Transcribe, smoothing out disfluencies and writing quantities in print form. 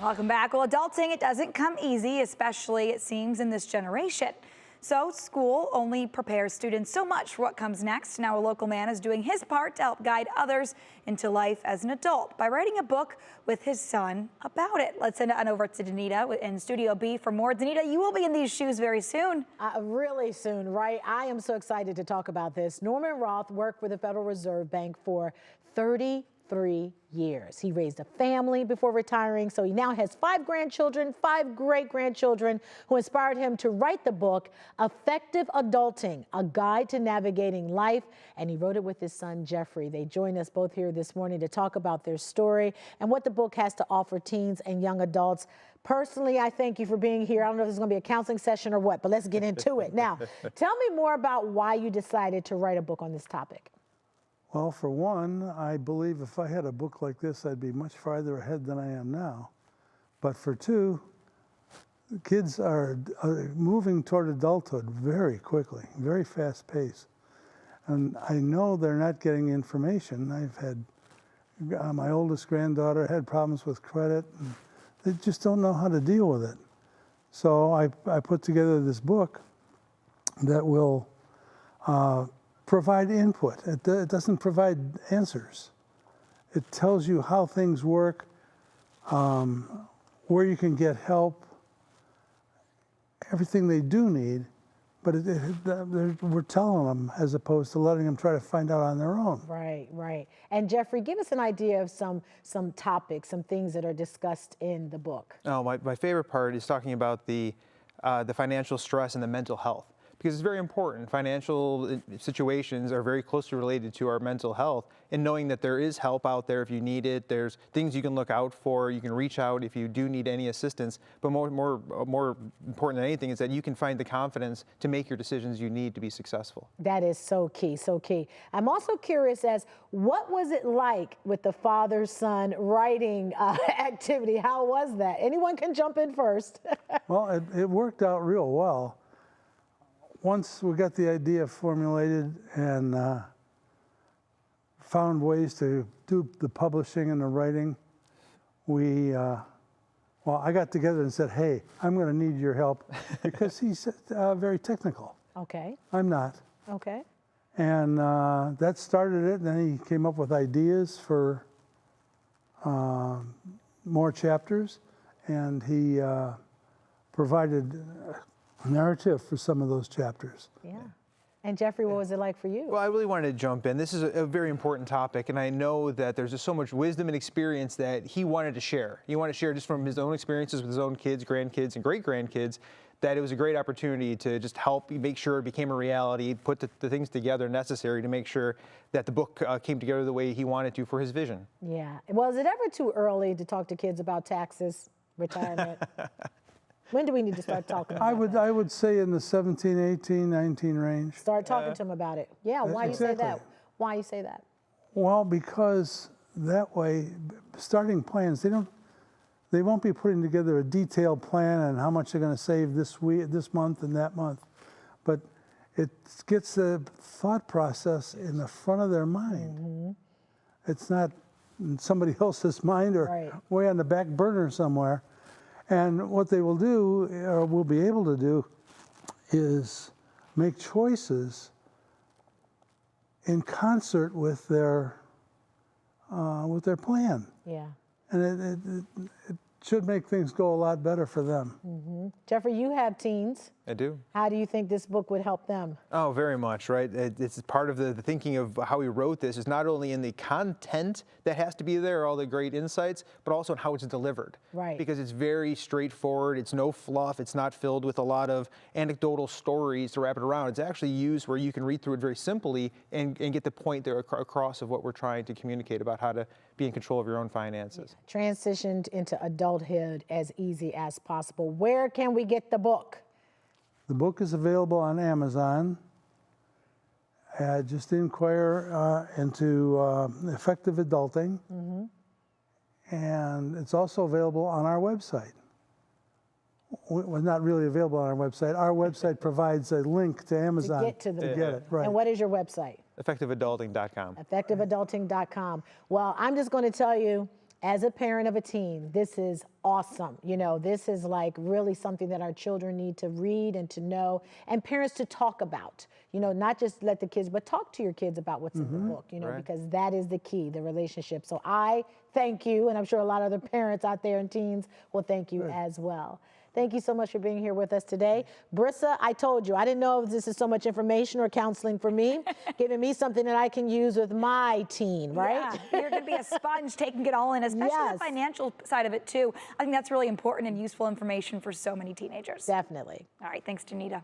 Welcome back. Well, adulting, it doesn't come easy, especially it seems in this generation. So school only prepares students so much for what comes next. Now a local man is doing his part to help guide others into life as an adult by writing a book with his son about it. Let's send it on over to Danita in Studio B for more. Danita, you will be in these shoes very soon. Really soon, right? I am so excited to talk about this. Norman Roth worked for the Federal Reserve Bank for 33 years. He raised a family before retiring, so he now has 5 grandchildren, 5 great-grandchildren who inspired him to write the book, Effective Adulting, A Guide to Navigating Life, and he wrote it with his son, Jeffrey. They join us both here this morning to talk about their story and what the book has to offer teens and young adults. Personally, I thank you for being here. I don't know if this is going to be a counseling session or what, but let's get into it. Now, tell me more about why you decided to write a book on this topic. Well, for one, I believe if I had a book like this, I'd be much farther ahead than I am now. But for two, kids are moving toward adulthood very quickly, very fast pace. And I know they're not getting information. I've had, my oldest granddaughter had problems with credit, and they just don't know how to deal with it. So I put together this book that will provide input. It doesn't provide answers. It tells you how things work, where you can get help, everything they do need, but we're telling them as opposed to letting them try to find out on their own. Right, right. And Jeffrey, give us an idea of some topics, some things that are discussed in the book. Oh, my favorite part is talking about the financial stress and the mental health. Because it's very important. Financial situations are very closely related to our mental health, and knowing that there is help out there if you need it. There's things you can look out for. You can reach out if you do need any assistance. But more important than anything is that you can find the confidence to make your decisions you need to be successful. That is so key, so key. I'm also curious as what was it like with the father-son writing activity? How was that? Anyone can jump in first. Well, it worked out real well. Once we got the idea formulated and found ways to do the publishing and the writing, well, I got together and said, hey, I'm going to need your help because he's very technical. Okay. I'm not. Okay. And that started it. Then he came up with ideas for more chapters, and he provided narrative for some of those chapters. Yeah. And Jeffrey, what was it like for you? Well, I really wanted to jump in. This is a very important topic, and I know that there's just so much wisdom and experience that he wanted to share. He wanted to share just from his own experiences with his own kids, grandkids, and great-grandkids, that it was a great opportunity to just help make sure it became a reality, put the things together necessary to make sure that the book came together the way he wanted to for his vision. Yeah. Well, is it ever too early to talk to kids about taxes, retirement? When do we need to start talking about I would say in the 17, 18, 19 range. Start talking to them about it. Yeah, why you say that? Why you say that? Well, because that way, starting plans, they won't be putting together a detailed plan on how much they're going to save this week, this month, and that month. But it gets the thought process in the front of their mind. Mm-hmm. It's not in somebody else's mind or way on the back burner somewhere. And what they will do, or will be able to do, is make choices in concert with their plan. Yeah. And it should make things go a lot better for them. Mm-hmm. Jeffrey, you have teens. I do. How do you think this book would help them? Oh, very much, right? It's part of the thinking of how he wrote this is not only in the content that has to be there, all the great insights, but also in how it's delivered. Right. Because it's very straightforward. It's no fluff. It's not filled with a lot of anecdotal stories to wrap it around. It's actually used where you can read through it very simply and get the point there across of what we're trying to communicate about how to be in control of your own finances. Yeah. Transitioned into adulthood as easy as possible. Where can we get the book? The book is available on Amazon. Just inquire into Effective Adulting. Mm-hmm. And it's also available on our website. Well, not really available on our website. Our website provides a link to Amazon to get it. Right. And what is your website? EffectiveAdulting.com. EffectiveAdulting.com. Well, I'm just going to tell you, as a parent of a teen, this is awesome. You know, this is like really something that our children need to read and to know, and parents to talk about. You know, not just let the kids, but talk to your kids about what's in the book, you know, Right. because that is the key, the relationship. So I thank you, and I'm sure a lot of other parents out there and teens will thank you as well. Thank you so much for being here with us today. Brissa, I told you, I didn't know if this is so much information or counseling for me, giving me something that I can use with my teen, right? Yeah, you're going to be a sponge taking it all in, especially Yes. the financial side of it too. I think that's really important and useful information for so many teenagers. Definitely. All right, thanks, Janita.